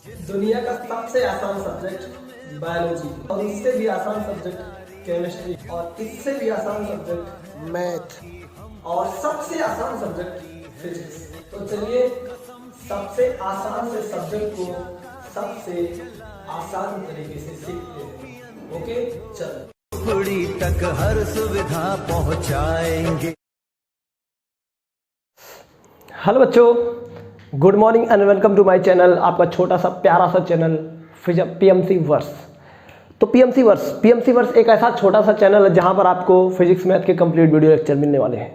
दुनिया का सबसे आसान सब्जेक्ट बायोलॉजी, और इससे भी आसान सब्जेक्ट केमिस्ट्री, और इससे भी आसान सब्जेक्ट मैथ, और सबसे आसान सब्जेक्ट फिजिक्स। तो चलिए सबसे आसान से सब्जेक्ट को सबसे आसान तरीके से सीखते हैं। ओके, चलो कुड़ी तक हर सुविधा पहुंचाएंगे। हेलो बच्चों, good morning and welcome to my channel, आपका छोटा सा प्यारा सा चैनल पीएमसी वर्स। तो पीएमसी वर्स एक ऐसा छोटा सा चैनल है जहां पर आपको फिजिक्स मैथ के कंप्लीट वीडियो लेक्चर मिलने वाले हैं।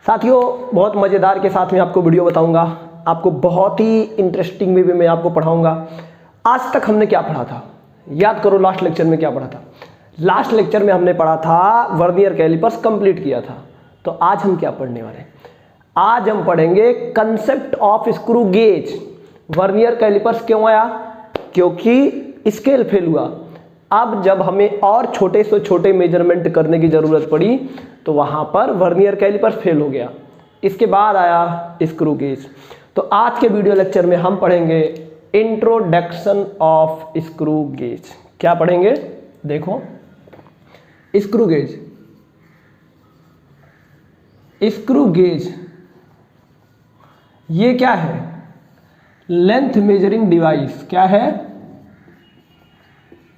साथियों, बहुत मज़ेदार के साथ में आपको वीडियो बताऊंगा, आपको बहुत ही इंटरेस्टिंग वे में आपको पढ़ाऊंगा। आज तक हमने क्या पढ़ा था, याद करो लास्ट लेक्चर में क्या पढ़ा था। लास्ट लेक्चर में हमने पढ़ा था वर्नियर कैलिपर्स कंप्लीट किया था। तो आज हम क्या पढ़ने वाले हैं, आज हम पढ़ेंगे concept of screw gauge. Vernier callipers क्यों आया, क्योंकि स्केल फेल हुआ। अब जब हमें और छोटे से छोटे मेजरमेंट करने की जरूरत पड़ी तो वहां पर वर्नियर कैलिपर्स फेल हो गया, इसके बाद आया स्क्रू गेज। तो आज के वीडियो लेक्चर में हम पढ़ेंगे इंट्रोडक्शन ऑफ स्क्रू गेज। क्या पढ़ेंगे, देखो स्क्रू गेज। स्क्रू गेज ये क्या है, लेंथ मेजरिंग डिवाइस। क्या है,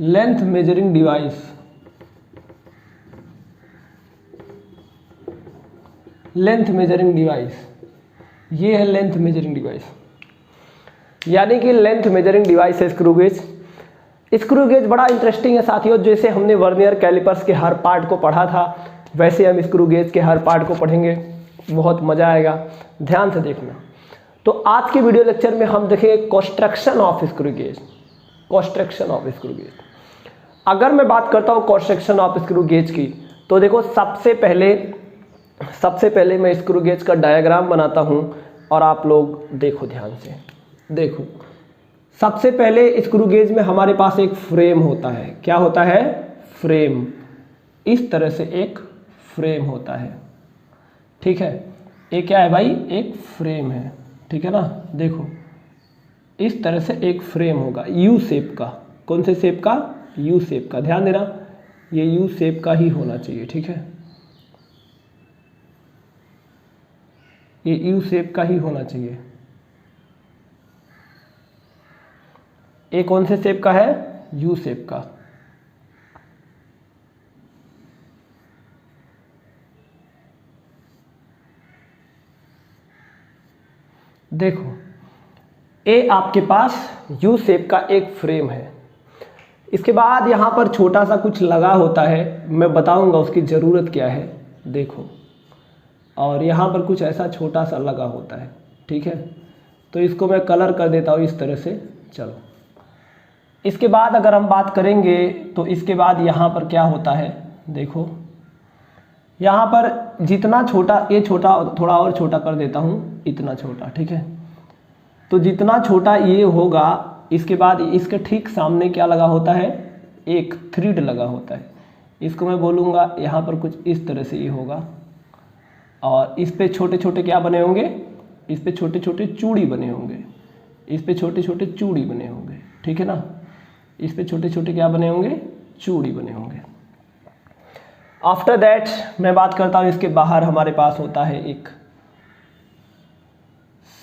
length measuring device. Length measuring device, ये है लेंथ मेजरिंग डिवाइस, यानी कि लेंथ मेजरिंग डिवाइस है स्क्रू गेज। स्क्रू गेज बड़ा इंटरेस्टिंग है साथियों। जैसे हमने वर्नियर कैलिपर्स के हर पार्ट को पढ़ा था, वैसे हम स्क्रू गेज के हर पार्ट को पढ़ेंगे, बहुत मजा आएगा, ध्यान से देखना। तो आज के वीडियो लेक्चर में हम देखेंगे construction of screw gauge. Construction of screw gauge, अगर मैं बात करता हूँ कंस्ट्रक्शन ऑफ स्क्रू गेज की, तो देखो सबसे पहले मैं स्क्रू गेज का डायग्राम बनाता हूँ और आप लोग देखो ध्यान से। देखो सबसे पहले स्क्रू गेज में हमारे पास एक फ्रेम होता है। क्या होता है, फ्रेम। इस तरह से एक फ्रेम होता है, ठीक है। ये क्या है भाई, एक फ्रेम है, ठीक है ना। देखो इस तरह से एक फ्रेम होगा यू शेप का। कौन से शेप का, यू शेप का। ध्यान देना, ये यू शेप का ही होना चाहिए, ठीक है। ये यू शेप का ही होना चाहिए। ये कौन से शेप का है, यू शेप का। देखो ये आपके पास यू शेप का एक फ्रेम है। इसके बाद यहाँ पर छोटा सा कुछ लगा होता है, मैं बताऊंगा उसकी ज़रूरत क्या है। देखो, और यहाँ पर कुछ ऐसा छोटा सा लगा होता है, ठीक है। तो इसको मैं कलर कर देता हूँ इस तरह से। चलो, इसके बाद अगर हम बात करेंगे तो इसके बाद यहाँ पर क्या होता है, देखो यहाँ पर जितना छोटा, ये छोटा थोड़ा और छोटा कर देता हूँ, इतना छोटा, ठीक है। तो जितना छोटा ये होगा, इसके बाद इसके ठीक सामने क्या लगा होता है, एक थ्रेड लगा होता है। इसको मैं बोलूँगा यहाँ पर कुछ इस तरह से ये होगा, और इस पे छोटे छोटे क्या बने होंगे, इस पे छोटे छोटे चूड़ी बने होंगे, इस पे छोटे छोटे चूड़ी बने होंगे, ठीक है ना। इस पे छोटे छोटे क्या बने होंगे, चूड़ी बने होंगे। आफ्टर दैट मैं बात करता हूँ, इसके बाहर हमारे पास होता है एक,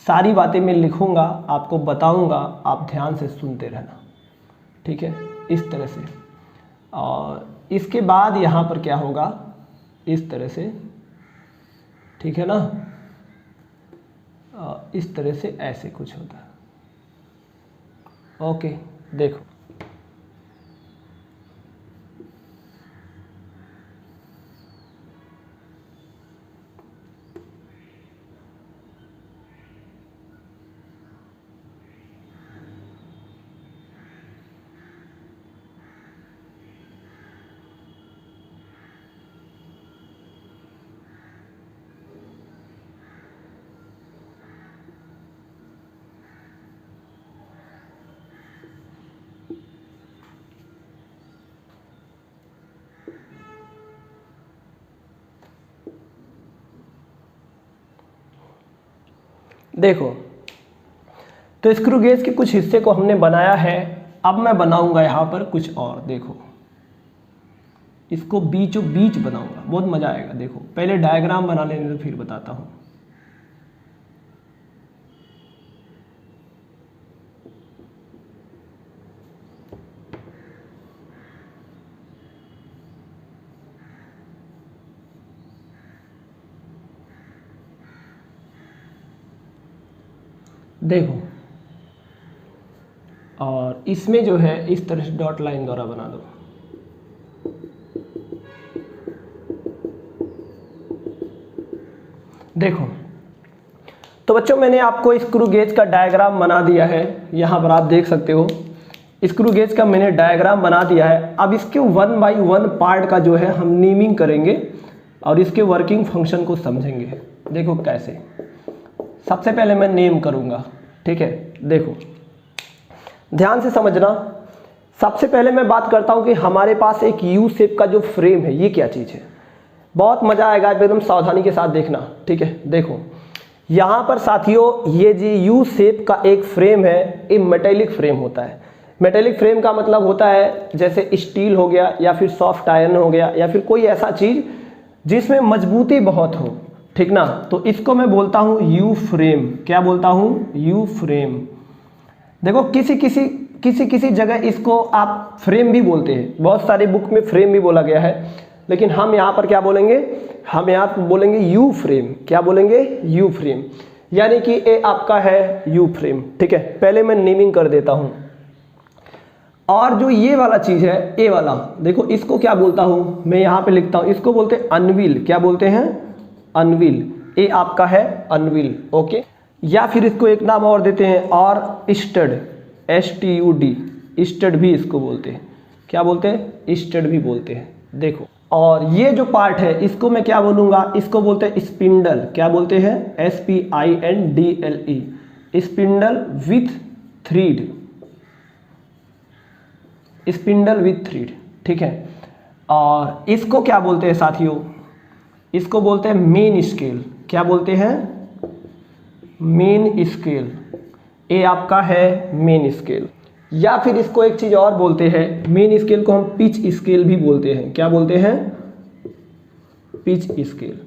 सारी बातें मैं लिखूंगा, आपको बताऊंगा, आप ध्यान से सुनते रहना, ठीक है, इस तरह से। और इसके बाद यहाँ पर क्या होगा, इस तरह से, ठीक है ना। इस तरह से ऐसे कुछ होता है। ओके, देखो देखो, तो स्क्रू गेज के कुछ हिस्से को हमने बनाया है, अब मैं बनाऊंगा यहाँ पर कुछ और। देखो इसको बीचों बीच बनाऊंगा, बहुत मज़ा आएगा। देखो पहले डायग्राम बना लेने दो फिर बताता हूँ। देखो और इसमें जो है इस तरह से डॉट लाइन द्वारा बना दो। देखो तो बच्चों मैंने आपको स्क्रू गेज का डायग्राम बना दिया है, यहाँ पर आप देख सकते हो स्क्रू गेज का मैंने डायग्राम बना दिया है। अब इसके 1 बाई 1 पार्ट का जो है हम नेमिंग करेंगे और इसके वर्किंग फंक्शन को समझेंगे। देखो कैसे, सबसे पहले मैं नेम करूँगा, ठीक है। देखो ध्यान से समझना, सबसे पहले मैं बात करता हूँ कि हमारे पास एक यू शेप का जो फ्रेम है ये क्या चीज़ है। बहुत मज़ा आएगा, एकदम सावधानी के साथ देखना, ठीक है। देखो यहाँ पर साथियों ये जी यू शेप का एक फ्रेम है, ये मेटेलिक फ्रेम होता है। मेटेलिक फ्रेम का मतलब होता है जैसे स्टील हो गया या फिर सॉफ्ट आयरन हो गया या फिर कोई ऐसा चीज़ जिसमें मजबूती बहुत हो, ठीक ना। तो इसको मैं बोलता हूँ यू फ्रेम। क्या बोलता हूँ? You frame. देखो किसी जगह इसको आप फ्रेम भी बोलते हैं, बहुत सारे बुक में फ्रेम भी बोला गया है, लेकिन हम यहाँ पर क्या बोलेंगे? हम यहाँ पर बोलेंगे यू फ्रेम। क्या बोलेंगे? यू फ्रेम, यानी कि ये आपका है यू फ्रेम, ठीक है। पहले मैं नेमिंग कर देता हूँ। और जो ये वाला चीज़ है, ये वाला देखो, इसको क्या बोलता हूँ मैं? यहाँ पे लिखता हूँ, इसको बोलते हैं अनविल। क्या बोलते हैं? अनविल। ये आपका है अनविल, ओके। या फिर इसको एक नाम और देते हैं और स्टड, STUD, स्टड भी इसको बोलते हैं। क्या बोलते हैं? स्टड भी बोलते हैं। देखो और ये जो पार्ट है इसको मैं क्या बोलूँगा? इसको बोलते हैं स्पिंडल। क्या बोलते हैं? SPINDLE, spindle with thread, spindle with thread, ठीक है। और इसको क्या बोलते हैं साथियों? इसको बोलते हैं मेन स्केल। क्या बोलते हैं? Main scale. ये आपका है मेन स्केल। या फिर इसको एक चीज़ और बोलते हैं, मेन स्केल को हम पिच स्केल भी बोलते हैं। क्या बोलते हैं? Pitch scale.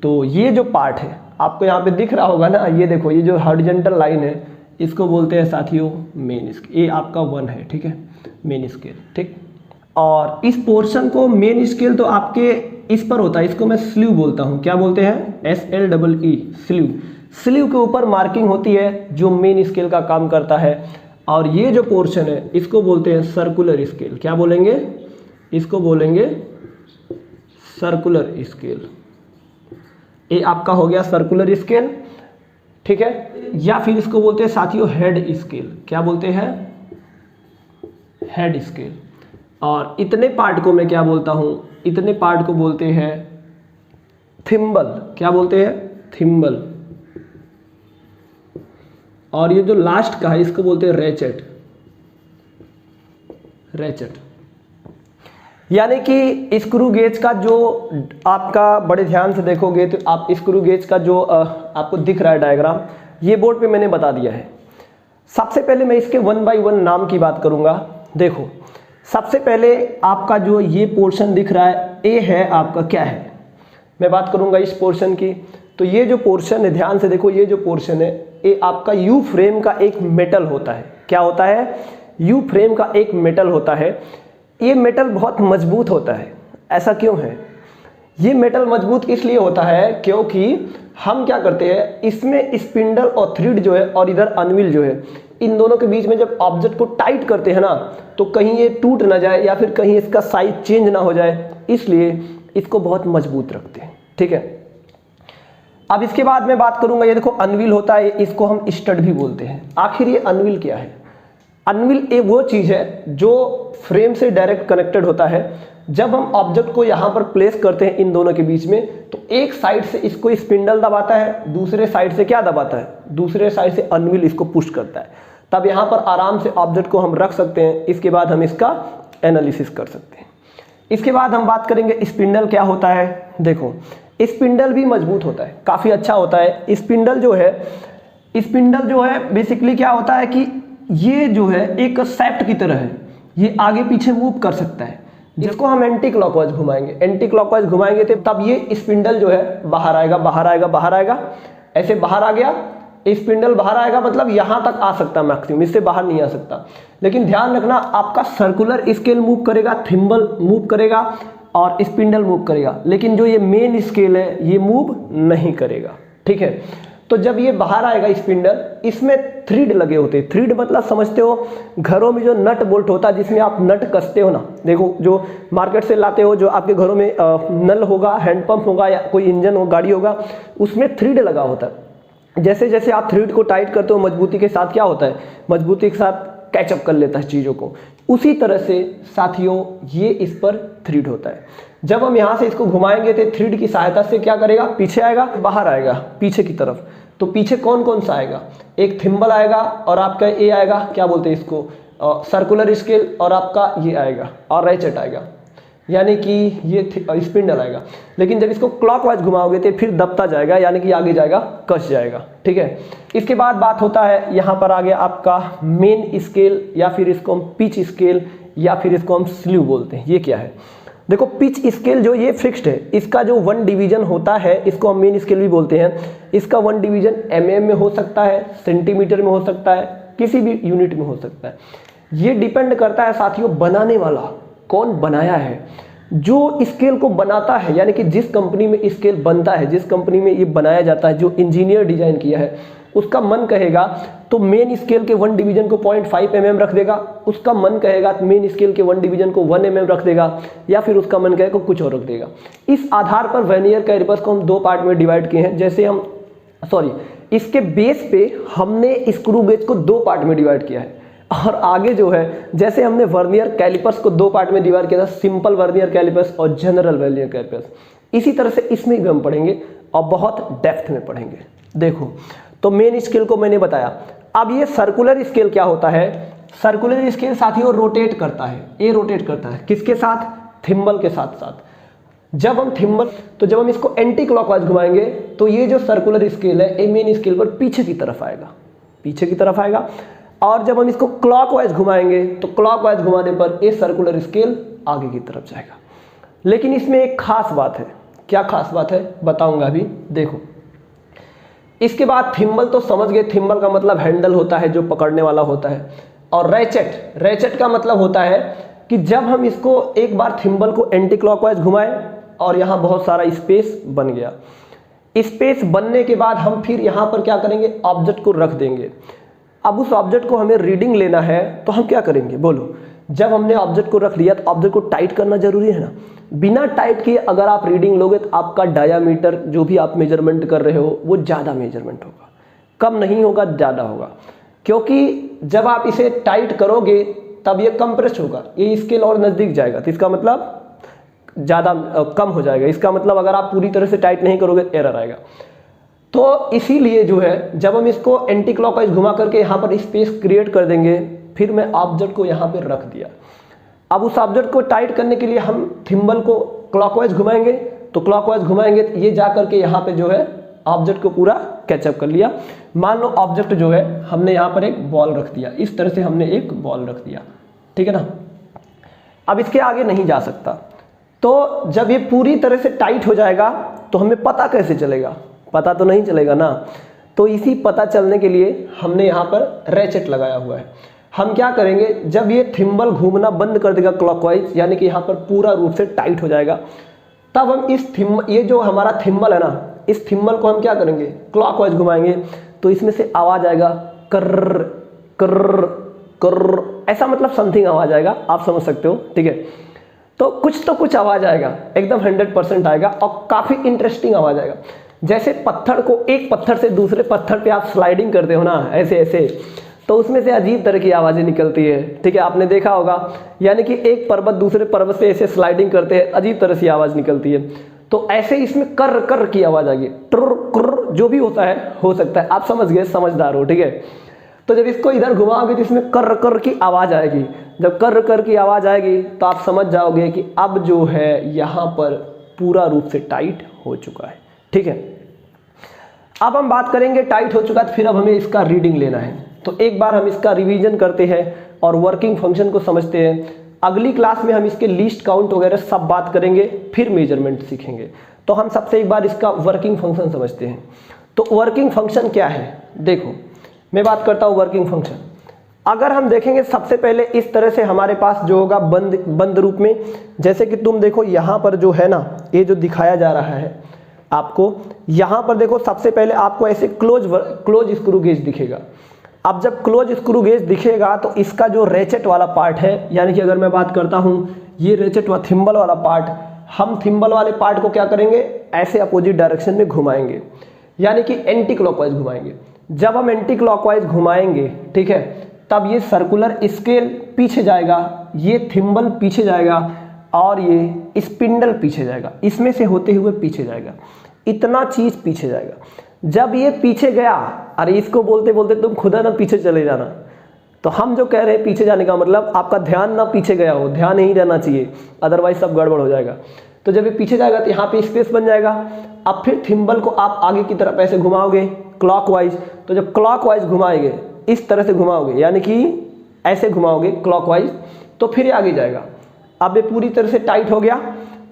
तो ये जो पार्ट है आपको यहाँ पे दिख रहा होगा ना, ये देखो, ये जो हॉरिजॉन्टल लाइन है इसको बोलते हैं साथियों मेन स्केल। ये आपका 1 है, ठीक है, मेन स्केल, ठीक। और इस पोर्शन को मेन स्केल तो आपके इस पर होता है, इसको मैं स्लीव बोलता हूँ। क्या बोलते हैं? SLEE, sleeve. स्लीव के ऊपर मार्किंग होती है जो मेन स्केल का काम करता है। और ये जो पोर्शन है इसको बोलते हैं सर्कुलर स्केल। क्या बोलेंगे? इसको बोलेंगे सर्कुलर स्केल। ये आपका हो गया सर्कुलर स्केल, ठीक है। या फिर इसको बोलते हैं साथियों हेड स्केल। क्या बोलते हैं? Head scale. और इतने पार्ट को मैं क्या बोलता हूँ? इतने पार्ट को बोलते हैं थिम्बल। क्या बोलते हैं? थिम्बल। और ये जो लास्ट का है इसको बोलते हैं रेचेट। रेचेट यानी कि स्क्रू गेज का जो आपका, बड़े ध्यान से देखोगे तो आप स्क्रू गेज का जो आपको दिख रहा है डायग्राम, ये बोर्ड पे मैंने बता दिया है। सबसे पहले मैं इसके 1 बाई 1 नाम की बात करूंगा। देखो सबसे पहले आपका जो ये पोर्शन दिख रहा है, ये है आपका क्या है? मैं बात करूंगा इस पोर्शन की। तो ये जो पोर्शन है, ध्यान से देखो, ये जो पोर्शन है ये आपका यू फ्रेम का एक मेटल होता है। क्या होता है? यू फ्रेम का एक मेटल होता है। ये मेटल बहुत मजबूत होता है। ऐसा क्यों है? ये मेटल मजबूत इसलिए होता है क्योंकि हम क्या करते हैं, इसमें स्पिंडल और थ्रेड जो है और इधर अनविल जो है, इन दोनों के बीच में जब ऑब्जेक्ट को टाइट करते हैं ना, तो कहीं ये टूट ना जाए या फिर कहीं इसका साइज चेंज ना हो जाए, इसलिए इसको बहुत मजबूत रखते हैं, ठीक है। अब इसके बाद मैं बात करूंगा, ये देखो अनविल होता है, इसको हम स्टड भी बोलते हैं। आखिर ये अनविल क्या है? अनविल एक वो चीज़ है जो फ्रेम से डायरेक्ट कनेक्टेड होता है। जब हम ऑब्जेक्ट को यहाँ पर प्लेस करते हैं इन दोनों के बीच में, तो एक साइड से इसको स्पिंडल दबाता है, दूसरे साइड से क्या दबाता है? दूसरे साइड से अनविल इसको पुश करता है। तब यहाँ पर आराम से ऑब्जेक्ट को हम रख सकते हैं। इसके बाद हम इसका एनालिसिस कर सकते हैं। इसके बाद हम बात करेंगे स्पिंडल क्या होता है। देखो स्पिंडल भी मजबूत होता है, काफ़ी अच्छा होता है। स्पिंडल जो है स्पिंडल जो है बेसिकली क्या होता है कि ये जो है एक सैफ्ट की तरह है, ये आगे पीछे मूव कर सकता है, जिसको हम एंटी क्लॉकवाइज घुमाएंगे। एंटी क्लॉकवाइज घुमाएंगे तो तब ये स्पिंडल जो है बाहर आएगा, बाहर आएगा, बाहर आएगा, ऐसे बाहर आ गया। स्पिंडल बाहर आएगा मतलब यहाँ तक आ सकता है मैक्सिमम, इससे बाहर नहीं आ सकता। लेकिन ध्यान रखना, आपका सर्कुलर स्केल मूव करेगा, थिम्बल मूव करेगा और स्पिंडल मूव करेगा, लेकिन जो ये मेन स्केल है ये मूव नहीं करेगा। ठीक है, तो जब ये बाहर आएगा स्पिंडल, इसमें थ्रीड लगे होते हैं। थ्रीड मतलब समझते हो, घरों में जो नट बोल्ट होता है जिसमें आप नट कसते हो ना, देखो जो मार्केट से लाते हो, जो आपके घरों में नल होगा, हैंडपंप होगा या कोई इंजन हो, गाड़ी होगा, उसमें थ्रीड लगा होता है। जैसे जैसे आप थ्रीड को टाइट करते हो मजबूती के साथ, क्या होता है, मजबूती के साथ कैचअप कर लेता है चीज़ों को। उसी तरह से साथियों ये इस पर थ्रीड होता है। जब हम यहाँ से इसको घुमाएंगे तो थ्रीड की सहायता से क्या करेगा, पीछे आएगा, बाहर आएगा, पीछे की तरफ। तो पीछे कौन कौन सा आएगा, एक थिम्बल आएगा और आपका ये आएगा, क्या बोलते हैं इसको, सर्कुलर स्केल, और आपका ये आएगा और रैचेट आएगा, यानी कि ये स्पिंडल आएगा। लेकिन जब इसको क्लॉकवाइज घुमाओगे तो फिर दबता जाएगा, यानी कि आगे जाएगा, कस जाएगा। ठीक है, इसके बाद बात होता है यहाँ पर आ गया आपका मेन स्केल, या फिर इसको हम पिच स्केल, या फिर इसको हम स्लीव बोलते हैं। ये क्या है, देखो पिच स्केल जो ये फिक्स्ड है, इसका जो 1 डिवीजन होता है, इसको हम मेन स्केल भी बोलते हैं। इसका 1 डिवीजन mm में हो सकता है, सेंटीमीटर में हो सकता है, किसी भी यूनिट में हो सकता है। ये डिपेंड करता है साथियों बनाने वाला कौन बनाया है। जो स्केल को बनाता है, यानी कि जिस कंपनी में स्केल बनता है, जिस कंपनी में ये बनाया जाता है, जो इंजीनियर डिजाइन किया है, उसका मन कहेगा तो मेन स्केल के 1 डिवीजन को 0.5 mm रख देगा, उसका मन कहेगा तो मेन स्केल के 1 डिवीजन को 1 mm रख देगा, या फिर उसका मन कहेगा कुछ और रख देगा। इस आधार पर वर्नियर कैलिपर्स को हम 2 पार्ट में डिवाइड किए हैं। जैसे हम इसके बेस पे हमने स्क्रू गेज को 2 पार्ट में डिवाइड किया है, और आगे जो है जैसे हमने वर्नियर कैलिपर्स को 2 पार्ट में डिवाइड किया था, सिंपल वर्नियर कैलिपर्स और जनरल वर्नियर कैलिपर्स, इसी तरह से इसमें भी हम पढ़ेंगे और बहुत डेप्थ में पढ़ेंगे। देखो, तो मेन स्केल को मैंने बताया। अब ये सर्कुलर स्केल क्या होता है, सर्कुलर स्केल साथियों रोटेट करता है। ये रोटेट करता है किसके साथ, थिम्बल के साथ साथ। जब हम इसको एंटी क्लॉकवाइज घुमाएंगे तो ये जो सर्कुलर स्केल है, ये मेन स्केल पर पीछे की तरफ आएगा, पीछे की तरफ आएगा। और जब हम इसको क्लॉकवाइज घुमाएंगे तो क्लॉकवाइज घुमाने पर ये सर्कुलर स्केल आगे की तरफ जाएगा। लेकिन इसमें एक खास बात है। क्या खास बात है बताऊंगा अभी। देखो, इसके बाद थिम्बल तो समझ गए, थिम्बल का मतलब हैंडल होता है जो पकड़ने वाला होता है। और रैचेट का मतलब होता है कि जब हम इसको एक बार थिम्बल को एंटी क्लॉकवाइज घुमाएं और यहाँ बहुत सारा स्पेस बन गया, स्पेस बनने के बाद हम फिर यहाँ पर क्या करेंगे, ऑब्जेक्ट को रख देंगे। अब उस ऑब्जेक्ट को हमें रीडिंग लेना है तो हम क्या करेंगे बोलो, जब हमने ऑब्जेक्ट को रख लिया तो ऑब्जेक्ट को टाइट करना जरूरी है ना। बिना टाइट किए अगर आप रीडिंग लोगे तो आपका डायामीटर जो भी आप मेजरमेंट कर रहे हो वो ज़्यादा मेजरमेंट होगा, कम नहीं होगा, ज़्यादा होगा। क्योंकि जब आप इसे टाइट करोगे तब ये कंप्रेस होगा, ये स्केल और नज़दीक जाएगा, तो इसका मतलब ज़्यादा कम हो जाएगा। इसका मतलब अगर आप पूरी तरह से टाइट नहीं करोगे तो एरर आएगा। तो इसीलिए जो है जब हम इसको एंटी क्लॉकवाइज घुमा करके यहाँ पर स्पेस क्रिएट कर देंगे, फिर मैं ऑब्जेक्ट को यहाँ पर रख दिया। अब उस ऑब्जेक्ट को टाइट करने के लिए हम थिम्बल को क्लॉकवाइज घुमाएंगे, तो क्लॉकवाइज घुमाएंगे तो ये जा करके यहाँ पे जो है ऑब्जेक्ट को पूरा कैचअप कर लिया। मान लो ऑब्जेक्ट जो है हमने यहाँ पर एक बॉल रख दिया, इस तरह से हमने एक बॉल रख दिया, ठीक है ना। अब इसके आगे नहीं जा सकता। तो जब ये पूरी तरह से टाइट हो जाएगा तो हमें पता कैसे चलेगा, पता तो नहीं चलेगा ना। तो इसी पता चलने के लिए हमने यहाँ पर रैचेट लगाया हुआ है। हम क्या करेंगे, जब ये थिम्बल घूमना बंद कर देगा क्लॉकवाइज, यानी कि यहाँ पर पूरा रूप से टाइट हो जाएगा, तब हम ये जो हमारा थिम्बल है ना, इस थिम्बल को हम क्या करेंगे, क्लॉकवाइज घुमाएंगे, तो इसमें से आवाज़ आएगा कर्र कर्र कर्र, ऐसा मतलब समथिंग आवाज़ आएगा, आप समझ सकते हो, ठीक है। तो कुछ आवाज़ आएगा, एकदम 100% आएगा और काफ़ी इंटरेस्टिंग आवाज़ आएगा। जैसे पत्थर को, एक पत्थर से दूसरे पत्थर पे आप स्लाइडिंग करते हो ना, ऐसे ऐसे, तो उसमें से अजीब तरह की आवाज़ें निकलती है, ठीक है, आपने देखा होगा। यानी कि एक पर्वत दूसरे पर्वत से ऐसे स्लाइडिंग करते हैं, अजीब तरह से आवाज़ निकलती है। तो ऐसे इसमें कर्र कर्र की आवाज़ आ गई, ट्र क्र, जो भी होता है, हो सकता है, आप समझ गए, समझदार हो, ठीक है। तो जब इसको इधर घुमाओगे तो इसमें कर्र कर्र की आवाज़ आएगी। जब कर्र कर्र की आवाज़ आएगी तो आप समझ जाओगे कि अब जो है यहाँ पर पूरा रूप से टाइट हो चुका है, ठीक है। अब हम बात करेंगे, टाइट हो चुका है तो फिर अब हमें इसका रीडिंग लेना है। तो एक बार हम इसका रिवीजन करते हैं और वर्किंग फंक्शन को समझते हैं। अगली क्लास में हम इसके लीस्ट काउंट वगैरह सब बात करेंगे, फिर मेजरमेंट सीखेंगे। तो हम सबसे एक बार इसका वर्किंग फंक्शन समझते हैं। तो वर्किंग फंक्शन क्या है, देखो मैं बात करता हूँ वर्किंग फंक्शन। अगर हम देखेंगे सबसे पहले इस तरह से हमारे पास जो होगा बंद रूप में, जैसे कि तुम देखो यहाँ पर जो है ना, ये जो दिखाया जा रहा है आपको, यहाँ पर देखो सबसे पहले आपको ऐसे क्लोज स्क्रू गेज दिखेगा। अब जब क्लोज स्क्रू गेज दिखेगा तो इसका जो रेचेट वाला पार्ट है, यानी कि अगर मैं बात करता हूँ ये रेचेट व थिम्बल वाला पार्ट, हम थिम्बल वाले पार्ट को क्या करेंगे, ऐसे अपोजिट डायरेक्शन में घुमाएंगे, यानी कि एंटी क्लॉकवाइज घुमाएंगे। जब हम एंटी क्लॉकवाइज घुमाएंगे, ठीक है, तब ये सर्कुलर स्केल पीछे जाएगा, ये थिम्बल पीछे जाएगा और ये स्पिंडल पीछे जाएगा, इसमें से होते हुए पीछे जाएगा, इतना चीज पीछे जाएगा। जब ये पीछे गया, अरे इसको बोलते बोलते तुम खुदा ना पीछे चले जाना, तो हम जो कह रहे हैं पीछे जाने का मतलब आपका ध्यान ना पीछे गया हो, ध्यान यहीं रहना चाहिए, अदरवाइज सब गड़बड़ हो जाएगा। तो जब ये पीछे जाएगा तो यहाँ पे स्पेस बन जाएगा। अब फिर थिम्बल को आप आगे की तरफ ऐसे घुमाओगे क्लॉकवाइज, तो जब क्लॉकवाइज घुमाएंगे, इस तरह से घुमाओगे, यानी कि ऐसे घुमाओगे क्लॉकवाइज, तो फिर ये आगे जाएगा। अब ये पूरी तरह से टाइट हो गया,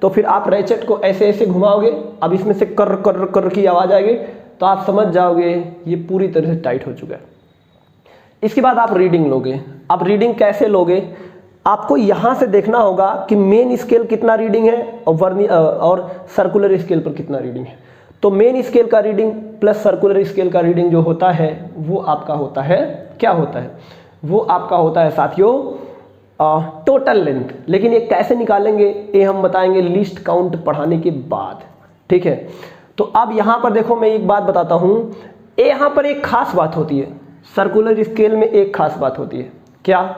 तो फिर आप रेचेट को ऐसे ऐसे घुमाओगे, अब इसमें से कर कर कर की आवाज़ आएगी, तो आप समझ जाओगे ये पूरी तरह से टाइट हो चुका है। इसके बाद आप रीडिंग लोगे। अब रीडिंग कैसे लोगे, आपको यहाँ से देखना होगा कि मेन स्केल कितना रीडिंग है और सर्कुलर स्केल पर कितना रीडिंग है। तो मेन स्केल का रीडिंग प्लस सर्कुलर स्केल का रीडिंग जो होता है वो आपका होता है, क्या होता है, वो आपका होता है साथियों टोटल लेंथ। लेकिन ये कैसे निकालेंगे ये हम बताएंगे लीस्ट काउंट पढ़ाने के बाद, ठीक है। तो अब यहाँ पर देखो मैं एक बात बताता हूँ, यहाँ पर एक खास बात होती है, सर्कुलर स्केल में एक खास बात होती है, क्या,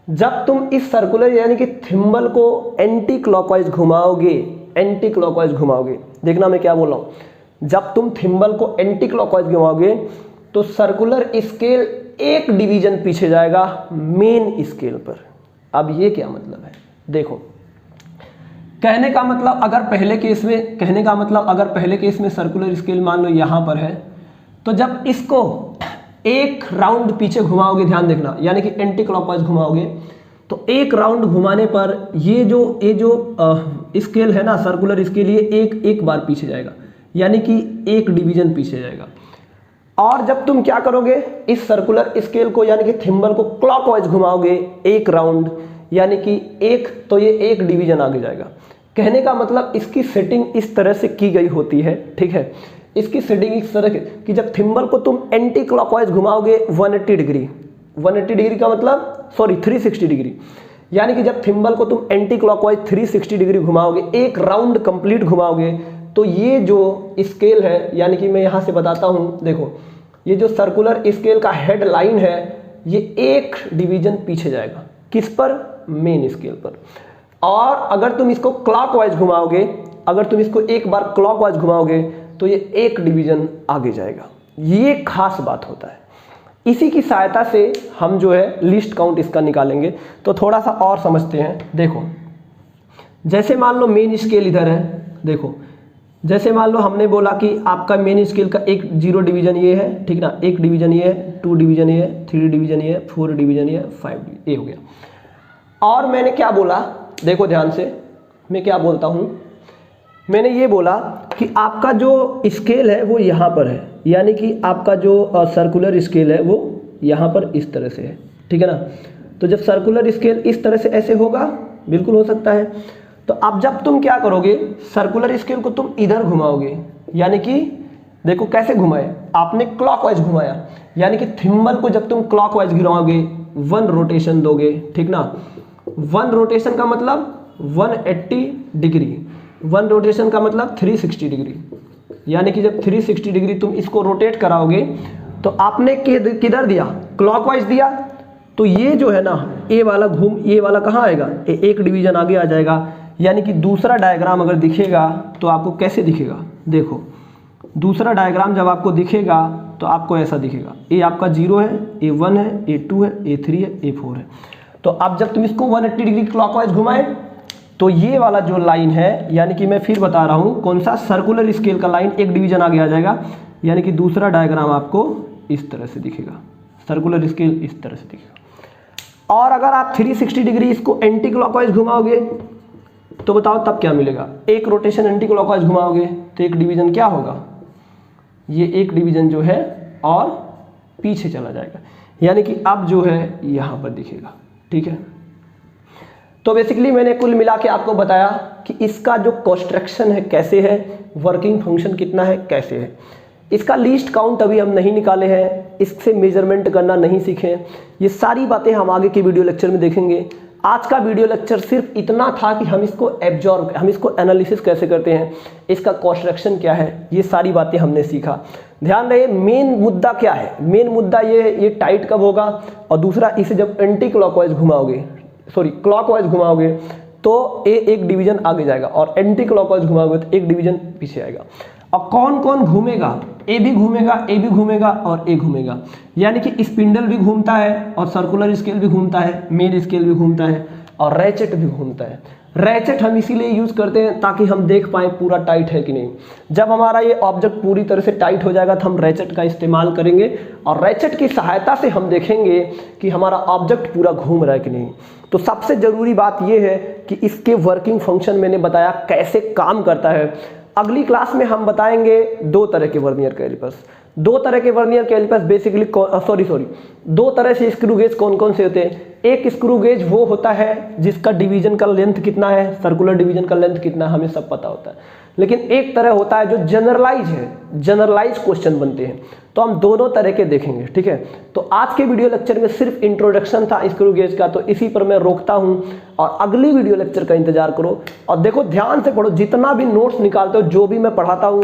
जब तुम इस सर्कुलर यानी कि थिम्बल को एंटी क्लॉकवाइज घुमाओगे, एंटी क्लॉकवाइज घुमाओगे, देखना मैं क्या बोल रहा हूँ, जब तुम थिम्बल को एंटी क्लॉकवाइज घुमाओगे तो सर्कुलर स्केल एक डिवीजन पीछे जाएगा मेन स्केल पर। अब ये क्या मतलब है, देखो कहने का मतलब अगर पहले केस में सर्कुलर स्केल मान लो यहाँ पर है, तो जब इसको एक राउंड पीछे घुमाओगे, ध्यान देखना, यानी कि एंटी क्लॉकवाइज घुमाओगे, तो एक राउंड घुमाने पर ये जो स्केल है ना, सर्कुलर स्केल, ये एक बार पीछे जाएगा, यानी कि एक डिवीजन पीछे जाएगा। और जब तुम क्या करोगे, इस सर्कुलर स्केल को यानी कि थिम्बल को क्लॉकवाइज घुमाओगे एक राउंड, यानी कि तो ये एक डिवीजन आगे जाएगा। कहने का मतलब इसकी सेटिंग इस तरह से की गई होती है, ठीक है, इसकी सेटिंग इस तरह कि जब थिम्बल को तुम एंटी क्लॉकवाइज घुमाओगे 180 डिग्री का मतलब 360 डिग्री, यानी कि जब थिम्बल को तुम एंटी क्लॉकवाइज 360 डिग्री घुमाओगे, एक राउंड कंप्लीट घुमाओगे, तो ये जो स्केल है, यानी कि मैं यहाँ से बताता हूँ, देखो ये जो सर्कुलर स्केल का हेड लाइन है, ये एक डिवीजन पीछे जाएगा, किस पर, मेन स्केल पर। और अगर तुम इसको क्लॉकवाइज घुमाओगे, अगर तुम इसको एक बार क्लॉकवाइज घुमाओगे तो ये एक डिवीजन आगे जाएगा। ये खास बात होता है, इसी की सहायता से हम जो है लिस्ट काउंट इसका निकालेंगे। तो थोड़ा सा और समझते हैं। देखो जैसे मान लो मेन स्केल इधर है, देखो जैसे मान लो हमने बोला कि आपका मेन स्केल का एक 0 डिवीजन ये है, ठीक ना, 1 डिवीजन ये है, 2 डिवीजन ये है, 3 डिवीजन ये है, 4 डिवीजन ये है, 5 ये हो गया। और मैंने क्या बोला, देखो ध्यान से, मैं क्या बोलता हूँ, मैंने ये बोला कि आपका जो स्केल है वो यहाँ पर है, यानी कि आपका जो सर्कुलर स्केल है वो यहाँ पर इस तरह से है, ठीक है ना। तो जब सर्कुलर स्केल इस तरह से ऐसे होगा, बिल्कुल हो सकता है, तो अब जब तुम क्या करोगे, सर्कुलर स्केल को तुम इधर घुमाओगे, यानी कि देखो कैसे घुमाए, आपने क्लॉकवाइज घुमाया, यानी कि थिम्बल को जब तुम क्लॉकवाइज घुमाओगे 1 रोटेशन दोगे, ठीक ना। 1 रोटेशन का मतलब 180 डिग्री, 1 रोटेशन का मतलब 360 डिग्री, यानी कि जब 360 डिग्री तुम इसको रोटेट कराओगे तो आपने किधर दिया, क्लॉकवाइज दिया, तो ये जो है ना ये वाला कहाँ आएगा, एक डिवीजन आगे आ जाएगा। यानी कि दूसरा डायग्राम अगर दिखेगा तो आपको कैसे दिखेगा, देखो दूसरा डायग्राम जब आपको दिखेगा तो आपको ऐसा दिखेगा, ये आपका 0 है, ये 1 है, ये 2 है, ये 3 है, ये 4 है। तो अब जब तुम इसको 180 डिग्री क्लॉकवाइज घुमाए तो ये वाला जो लाइन है, यानी कि मैं फिर बता रहा हूँ कौन सा, सर्कुलर स्केल का लाइन एक डिवीजन आगे आ जाएगा, यानी कि दूसरा डायग्राम आपको इस तरह से दिखेगा, सर्कुलर स्केल इस तरह से दिखेगा। और अगर आप 360 डिग्री इसको एंटी क्लॉकवाइज घुमाओगे तो बताओ तब क्या मिलेगा। एक रोटेशन एंटी क्लॉकवाइज घुमाओगे तो एक डिवीजन क्या होगा, ये एक डिवीजन जो है और पीछे चला जाएगा, यानी कि अब जो है यहाँ पर दिखेगा। ठीक है, तो बेसिकली मैंने कुल मिला के आपको बताया कि इसका जो कंस्ट्रक्शन है कैसे है, वर्किंग फंक्शन कितना है कैसे है। इसका लीस्ट काउंट अभी हम नहीं निकाले हैं, इससे मेजरमेंट करना नहीं सीखे, ये सारी बातें हम आगे के वीडियो लेक्चर में देखेंगे। आज का वीडियो लेक्चर सिर्फ इतना था कि हम इसको एब्जॉर्ब, हम इसको एनालिसिस कैसे करते हैं, इसका कंस्ट्रक्शन क्या है, ये सारी बातें हमने सीखा। ध्यान रहे मेन मुद्दा क्या है, मेन मुद्दा ये टाइट कब होगा, और दूसरा इसे जब एंटी क्लॉकवाइज घुमाओगे, सॉरी क्लॉकवाइज घुमाओगे तो एक डिवीजन आगे जाएगा, और एंटी क्लॉकवाइज घुमाओगे तो एक डिवीजन पीछे आएगा। और कौन कौन घूमेगा, ए भी घूमेगा, ए भी घूमेगा और ए घूमेगा, यानी कि स्पिंडल भी घूमता है और सर्कुलर स्केल भी घूमता है, मेन स्केल भी घूमता है और रैचेट भी घूमता है। रैचेट हम इसीलिए यूज करते हैं ताकि हम देख पाएँ पूरा टाइट है कि नहीं। जब हमारा ये ऑब्जेक्ट पूरी तरह से टाइट हो जाएगा तो हम रैचेट का इस्तेमाल करेंगे, और रैचेट की सहायता से हम देखेंगे कि हमारा ऑब्जेक्ट पूरा घूम रहा है कि नहीं। तो सबसे ज़रूरी बात यह है कि इसके वर्किंग फंक्शन मैंने बताया कैसे काम करता है। अगली क्लास में हम बताएंगे दो तरह के वर्नियर कैलिपर्स। दो तरह के वर्नियर कैलिपर्स बेसिकली दो तरह से स्क्रू गेज कौन कौन से होते हैं। एक स्क्रू गेज वो होता है जिसका डिवीजन का लेंथ कितना है, सर्कुलर डिवीजन का लेंथ कितना है, हमें सब पता होता है। लेकिन एक तरह होता है जो जनरलाइज है, जनरलाइज क्वेश्चन बनते हैं, तो हम दोनों तरह के देखेंगे। ठीक है, तो आज के वीडियो लेक्चर में सिर्फ इंट्रोडक्शन था स्क्रू गेज का, तो इसी पर मैं रोकता हूं और अगली वीडियो लेक्चर का इंतजार करो। और देखो ध्यान से पढ़ो, जितना भी नोट्स निकालते हो, जो भी मैं पढ़ाता हूँ